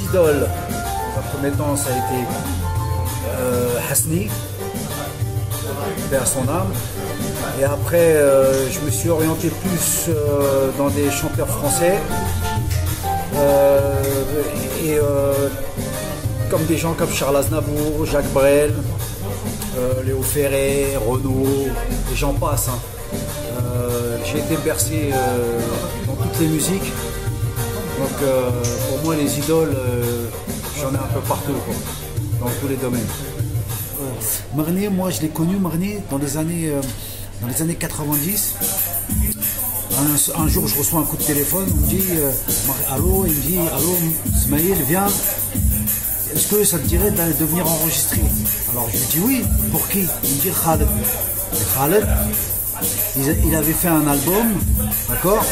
idoles, dans un premier temps, ça a été Hasni, vers son âme. Et après, je me suis orienté plus dans des chanteurs français. Comme des gens comme Charles Aznavour, Jacques Brel, Léo Ferré, Renaud, et j'en passe. Hein. J'ai été bercé dans toutes les musiques. Donc pour moi, les idoles, j'en ai un peu partout, quoi, dans tous les domaines. Marnay, moi je l'ai connu, Marnay, dans les années 90. Un jour, je reçois un coup de téléphone, on me dit allô, il me dit allô, Smaïl, viens, est-ce que ça te dirait de venir enregistrer? Alors je lui dis oui, pour qui? Il me dit Khaled. Et Khaled, il avait fait un album, d'accord,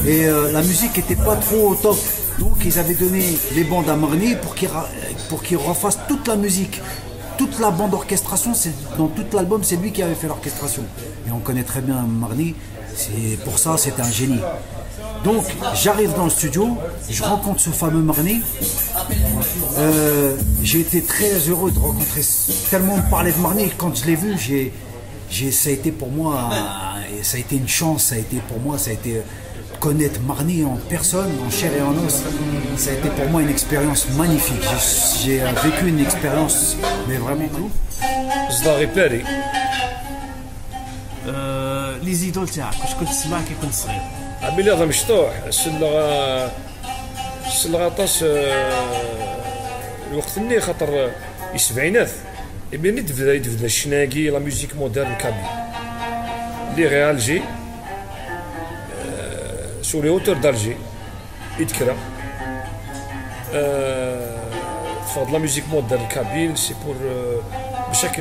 et la musique n'était pas trop au top. Donc ils avaient donné les bandes à Marnay pour qu'il refasse toute la musique. Toute la bande d'orchestration, dans tout l'album, c'est lui qui avait fait l'orchestration. Et on connaît très bien Marnay, pour ça c'était un génie. Donc j'arrive dans le studio, je rencontre ce fameux Marnay. J'ai été très heureux de rencontrer, tellement on me parlait de Marnay, quand je l'ai vu, ça a été pour moi, ça a été une chance, ça a été pour moi, ça a été connaître Marnay en personne, en chair et en os, ça a été pour moi une expérience magnifique. J'ai vécu une expérience, mais vraiment tout. صداغي باري. لي زيدول تاعك واش كنت تسمع كي كنت صغير؟ عمي لي هذا مشطوح السلغة طاس الوقت اللي خاطر السبعينات يبين تبدا الشناقي لا ميوزيك مودرن كابي لي غي الجي sur les hauteurs d'Alger, Idkra. Faire de la musique moderne kabyle, c'est pour chaque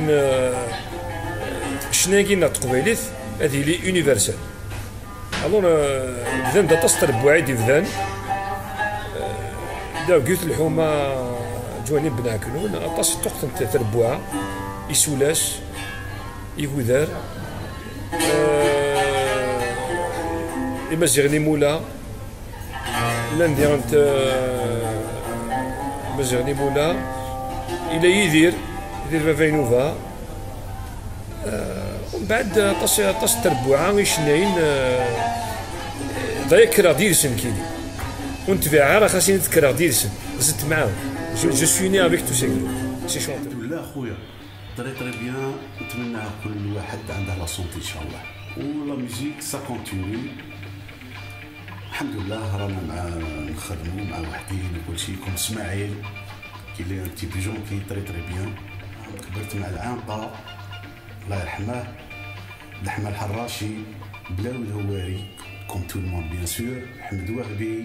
شناقي نتقبلت هذه لي يونيفرسال. alors بدان دا تصدر بوعيد بدان دا قلت الحومه جواني بناكلون اطاس تقطن تربوع يسولاس يغودار مزيغني مولا لانديرنت مزيغني مولا الى يدير فافينوفا ومن بعد طاس تربوعه يشناين ضايع كرا ديرسن كيدي ونتبع راه خاصني نذكر ديرسن زدت معاهم جو سوي ني افيك تو سي شونتور. لا خويا تري بيان، نتمنى كل واحد عنده لا سونتي ان شاء الله ولا ميوزيك سا كونتيني. الحمد لله رانا مع نخدموا مع وحدين وكل شيء كوم اسماعيل كي لي ان تي بيجون كي تري بيان. كبرت مع العنقه الله يرحمه، لحمه الحراشي، بلاوي الهواري كوم تو المون بيان سور، حمد وهبي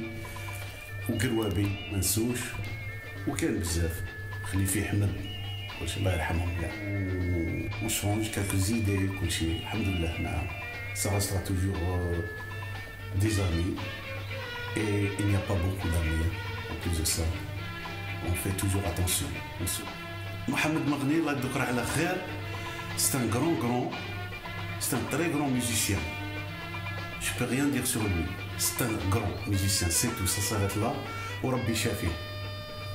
وقروابي ما نسوش، وكان بزاف خليفي حمد كلشي الله يرحمهم كاع. ونشونج كالكو زيدي كلشي الحمد لله معاهم. Ça restera toujours des amis et il n'y a pas beaucoup d'amis. En plus de ça, on fait toujours attention. Mohamed Maghni, Allah يذكره على خير، c'est un c'est un très grand musicien. Je peux rien dire sur lui. C'est un grand musicien, c'est tout, ça s'arrête là. وربي شافيه.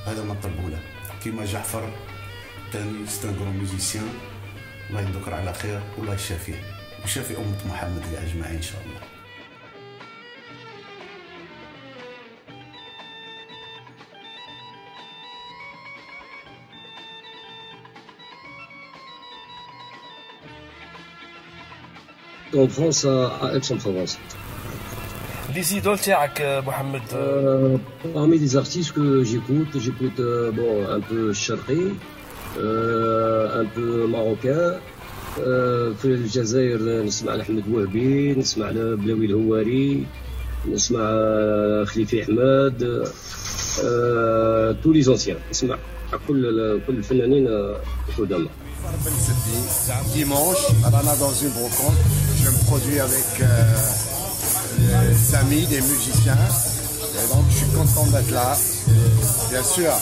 هذا ما نطلبوا له. كيما جعفر ثاني c'est un grand musicien. الله يذكره على خير والله يشافيه. وشافي أمة محمد أجمعين إن شاء الله. En France, à Aix-en-Provence. Les idoles تاعك Mohamed? Parmi les artistes que j'écoute bon, un peu charqi, un peu marocain. في الجزائر نسمع لأحمد وهبي، نسمع لبلاوي الهواري، نسمع خليفي أحمد، tous les anciens، نسمع كل الفنانين القدامى. Dimanche, Rana dans une brocante, je me produis avec des amis, des musiciens, et donc je suis content d'être là. Bien sûr,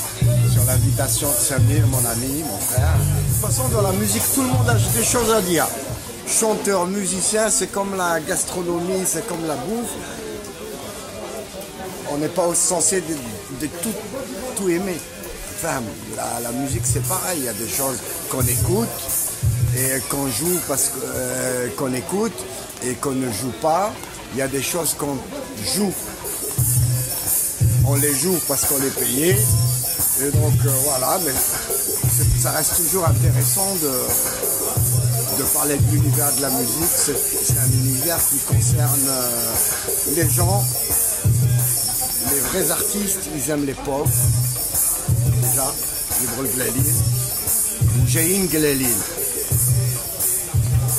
sur l'invitation de Samir, mon ami, mon frère. De toute façon, dans la musique, tout le monde a des choses à dire. Chanteur, musicien, c'est comme la gastronomie, c'est comme la bouffe. on n'est pas censé de tout aimer. Enfin, la musique c'est pareil, il y a des choses qu'on écoute et qu'on joue parce qu'on écoute et qu'on ne joue pas. Il y a des choses qu'on joue. On les joue parce qu'on est payé. Et donc voilà, mais ça reste toujours intéressant de parler de l'univers de la musique. C'est un univers qui concerne les gens, les vrais artistes, ils aiment les pauvres. Déjà, Libre le Glalil, ou Jaïn Glalil.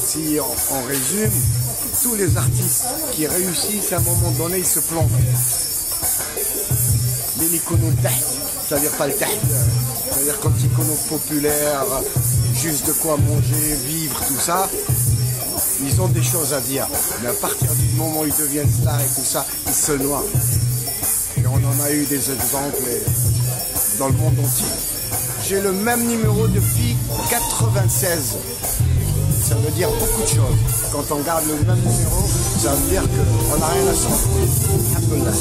Si on résume, tous les artistes qui réussissent à un moment donné, ils se plantent. Les Nikono Taht, c'est-à-dire pas le Taht, c'est-à-dire quand ils connaissent populaire, juste de quoi manger, vivre, tout ça, ils ont des choses à dire. Mais à partir du moment où ils deviennent stars et tout ça, ils se noient. Et on en a eu des exemples dans le monde entier. J'ai le même numéro depuis 96. Ça veut dire beaucoup de choses. Quand on garde le même numéro, ça veut dire qu'on n'a rien à changer. Alhamdulillah.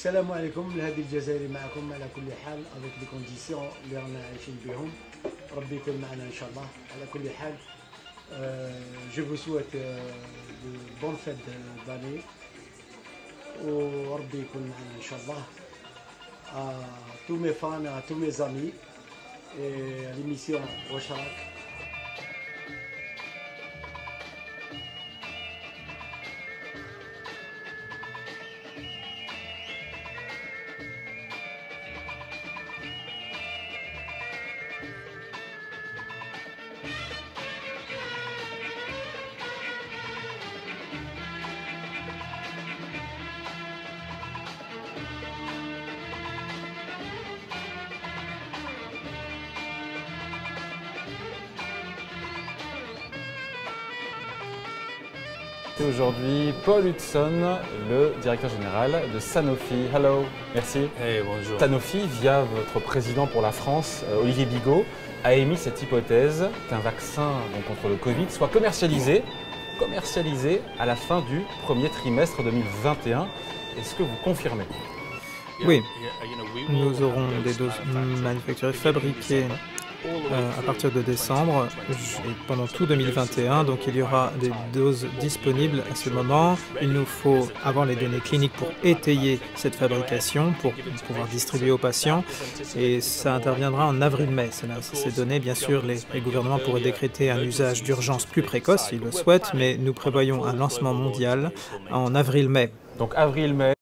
السلام عليكم. الهادي الجزائري معكم على كل حال افيك لي كونديسيون اللي رانا عايشين بهم. ربي يكون معنا ان شاء الله. على كل حال جو فو سويت دو بون فيت داني وربي يكون معنا ان شاء الله. تو مي فان تو مي زامي ليميسيون واش راك. Aujourd'hui, Paul Hudson, le directeur général de Sanofi. Hello, merci. Hey, bonjour. Sanofi, via votre président pour la France, Olivier Bigot, a émis cette hypothèse qu'un vaccin contre le Covid soit commercialisé à la fin du premier trimestre 2021. Est-ce que vous confirmez? Oui, nous aurons des doses manufacturées, fabriquées à partir de décembre et pendant tout 2021, donc il y aura des doses disponibles à ce moment. Il nous faut avoir les données cliniques pour étayer cette fabrication, pour pouvoir distribuer aux patients, et ça interviendra en avril-mai. Ces données, bien sûr, les gouvernements pourraient décréter un usage d'urgence plus précoce s'ils le souhaitent, mais nous prévoyons un lancement mondial en avril-mai. Donc avril-mai,